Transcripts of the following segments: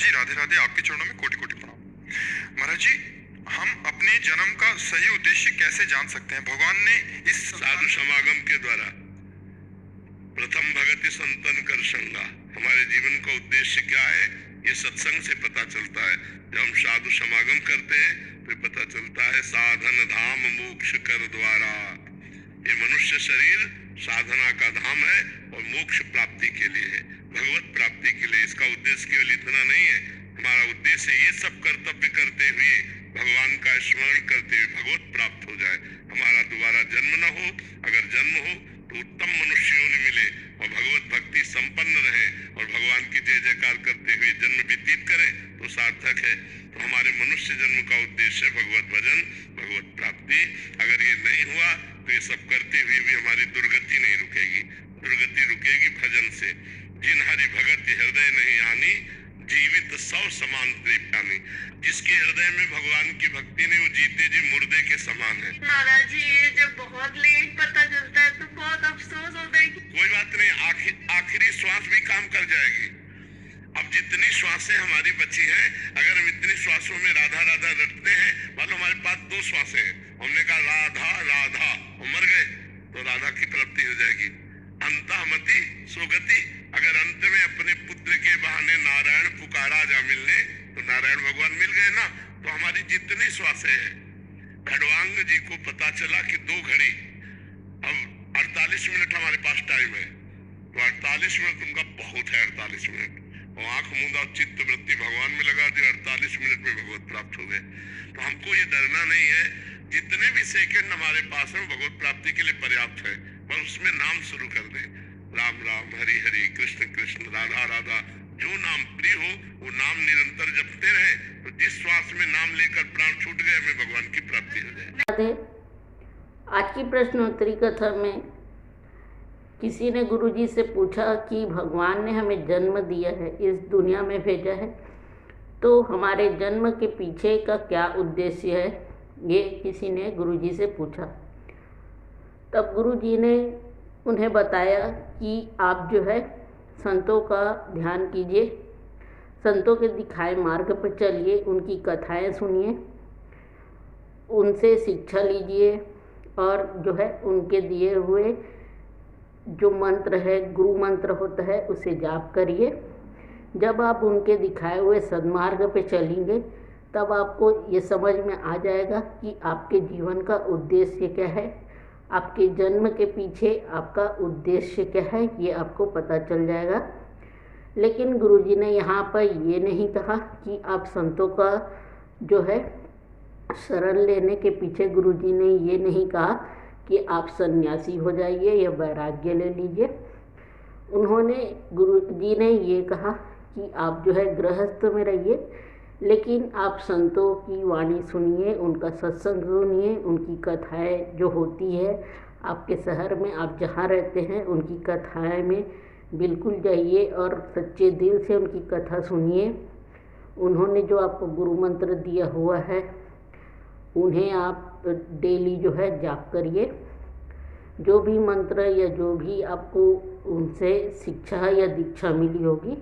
जी राधे राधे, आपके चरणों में कोटि कोटि प्रणाम। महाराज जी, हम अपने जन्म का सही उद्देश्य कैसे जान सकते हैं? भगवान ने इस साधु समागम के द्वारा प्रथम भगति संतन कर संगा, हमारे जीवन का उद्देश्य क्या है ये सत्संग से पता चलता है। जब हम साधु समागम करते हैं तो पता चलता है साधन धाम मोक्ष कर द्वारा। ये मनुष्य शरीर साधना का धाम है और मोक्ष प्राप्ति के लिए है, भगवत प्राप्ति के लिए। इसका उद्देश्य केवल इतना नहीं है, हमारा उद्देश्य ये सब कर्तव्य करते हुए भगवान का स्मरण करते हुए भगवत प्राप्त हो जाए, हमारा दोबारा जन्म न हो। अगर जन्म हो तो उत्तम मनुष्य योनि मिले और भगवत भक्ति संपन्न रहे और भगवान की जय जयकार करते हुए जन्म व्यतीत करें तो सार्थक है। तो हमारे मनुष्य जन्म का उद्देश्य भगवत भजन, भगवत प्राप्ति। अगर ये नहीं हुआ तो ये सब करते हुए भी हमारी दुर्गति नहीं रुकेगी, दुर्गति रुकेगी भजन से। जिन हरि भगत हृदय नहीं आनी, जीवित सौ समान प्रेप्यानी। जिसके हृदय में भगवान की भक्ति नहीं, वो जीते जी मुर्दे के समान है। महाराज जी, ये जब बहुत लेट पता चलता है तो बहुत अफसोस होता है। कोई बात नहीं, आखिरी श्वास भी काम कर जाएगी। अब जितनी श्वासें हमारी बची हैं, अगर हम इतनी श्वासों में राधा राधा रटते हैं, मानो हमारे पास 2 श्वासें हैं, हमने कहा राधा राधा और मर गए तो राधा की प्राप्ति हो जाएगी। अंतमति सुगति। अगर अंत में अपने पुत्र के बहाने नारायण पुकारा जा मिलने तो नारायण भगवान मिल गए ना। तो हमारी जितनी श्वासें हैं, खड़वांग जी को पता चला कि 2 घड़ी, अब 48 मिनट हमारे पास टाइम है, तो 48 मिनट उनका बहुत है। 48 मिनट और आंख मूंदा चित्त वृत्ति भगवान में लगा दी, 48 मिनट में भगवत प्राप्त हो गए। तो हमको ये डरना नहीं है, जितने भी सेकंड हमारे पास है भगवत प्राप्ति के लिए पर्याप्त है। बस उसमें नाम शुरू कर दे, राम राम हरि हरि कृष्ण कृष्ण राधा राधा। जो नाम प्रिय हो वो नाम निरंतर जपते रहे, तो जिस श्वास में नाम लेकर प्राण छूट गए हमें भगवान की प्राप्ति हो जाए। आज की प्रश्नोत्तरी कथा में किसी ने गुरुजी से पूछा कि भगवान ने हमें जन्म दिया है, इस दुनिया में भेजा है, तो हमारे जन्म के पीछे का क्या उद्देश्य है, ये किसी ने गुरुजी से पूछा। तब गुरुजी ने उन्हें बताया कि आप जो है संतों का ध्यान कीजिए, संतों के दिखाए मार्ग पर चलिए, उनकी कथाएं सुनिए, उनसे शिक्षा लीजिए और जो है उनके दिए हुए जो मंत्र है, गुरु मंत्र होता है, उसे जाप करिए। जब आप उनके दिखाए हुए सद्मार्ग पे चलेंगे तब आपको ये समझ में आ जाएगा कि आपके जीवन का उद्देश्य क्या है, आपके जन्म के पीछे आपका उद्देश्य क्या है, ये आपको पता चल जाएगा। लेकिन गुरुजी ने यहाँ पर ये नहीं कहा कि आप संतों का जो है शरण लेने के पीछे, गुरुजी ने ये नहीं कहा कि आप सन्यासी हो जाइए या वैराग्य ले लीजिए। उन्होंने, गुरुजी ने ये कहा कि आप जो है गृहस्थ में रहिए, लेकिन आप संतों की वाणी सुनिए, उनका सत्संग सुनिए, उनकी कथाएं जो होती है आपके शहर में, आप जहाँ रहते हैं उनकी कथाएं में बिल्कुल जाइए और सच्चे दिल से उनकी कथा सुनिए। उन्होंने जो आपको गुरु मंत्र दिया हुआ है उन्हें आप डेली जो है जाप करिए। जो भी मंत्र या जो भी आपको उनसे शिक्षा या दीक्षा मिली होगी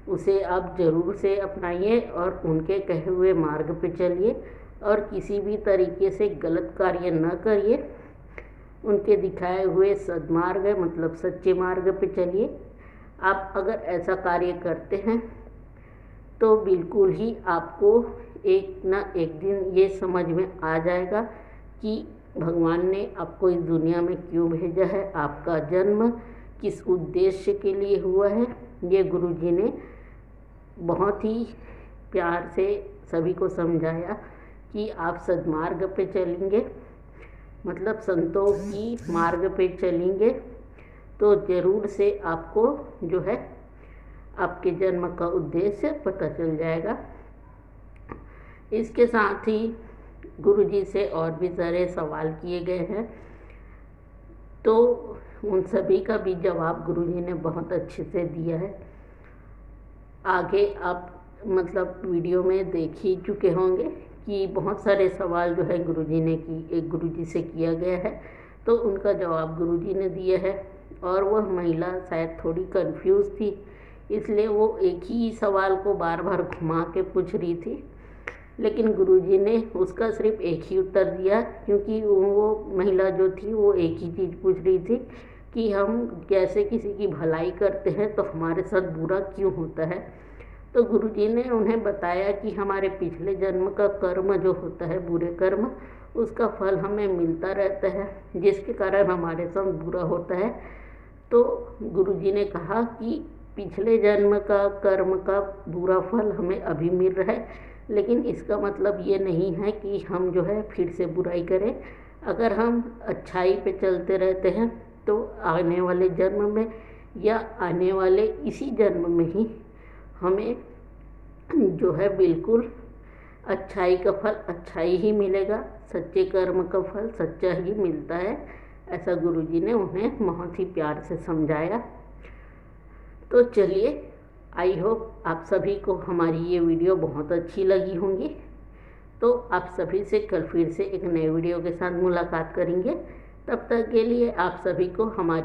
उसे आप जरूर से अपनाइए और उनके कहे हुए मार्ग पे चलिए और किसी भी तरीके से गलत कार्य न करिए। उनके दिखाए हुए सद्मार्ग मतलब सच्चे मार्ग पे चलिए। आप अगर ऐसा कार्य करते हैं तो बिल्कुल ही आपको एक न एक दिन ये समझ में आ जाएगा कि भगवान ने आपको इस दुनिया में क्यों भेजा है, आपका जन्म किस उद्देश्य के लिए हुआ है। ये गुरुजी ने बहुत ही प्यार से सभी को समझाया कि आप सद्मार्ग पे चलेंगे, मतलब संतों की मार्ग पे चलेंगे तो ज़रूर से आपको जो है आपके जन्म का उद्देश्य पता चल जाएगा। इसके साथ ही गुरुजी से और भी सारे सवाल किए गए हैं, तो उन सभी का भी जवाब गुरुजी ने बहुत अच्छे से दिया है। आगे आप मतलब वीडियो में देख ही चुके होंगे कि बहुत सारे सवाल जो है गुरुजी ने एक गुरुजी से किया गया है, तो उनका जवाब गुरुजी ने दिया है। और वह महिला शायद थोड़ी कंफ्यूज थी इसलिए वो एक ही सवाल को बार बार घुमा के पूछ रही थी। लेकिन गुरुजी ने उसका सिर्फ एक ही उत्तर दिया, क्योंकि वो महिला जो थी वो एक ही चीज़ पूछ रही थी कि हम कैसे किसी की भलाई करते हैं तो हमारे साथ बुरा क्यों होता है। तो गुरुजी ने उन्हें बताया कि हमारे पिछले जन्म का कर्म जो होता है, बुरे कर्म, उसका फल हमें मिलता रहता है, जिसके कारण हमारे साथ बुरा होता है। तो गुरुजी ने कहा कि पिछले जन्म का कर्म का बुरा फल हमें अभी मिल रहा है, लेकिन इसका मतलब ये नहीं है कि हम जो है फिर से बुराई करें। अगर हम अच्छाई पे चलते रहते हैं तो आने वाले जन्म में या आने वाले इसी जन्म में ही हमें जो है बिल्कुल अच्छाई का फल अच्छाई ही मिलेगा, सच्चे कर्म का फल सच्चा ही मिलता है। ऐसा गुरुजी ने उन्हें बहुत ही प्यार से समझाया। तो चलिए, आई होप आप सभी को हमारी ये वीडियो बहुत अच्छी लगी होंगी। तो आप सभी से कल फिर से एक नए वीडियो के साथ मुलाकात करेंगे। तब तक के लिए आप सभी को हमारी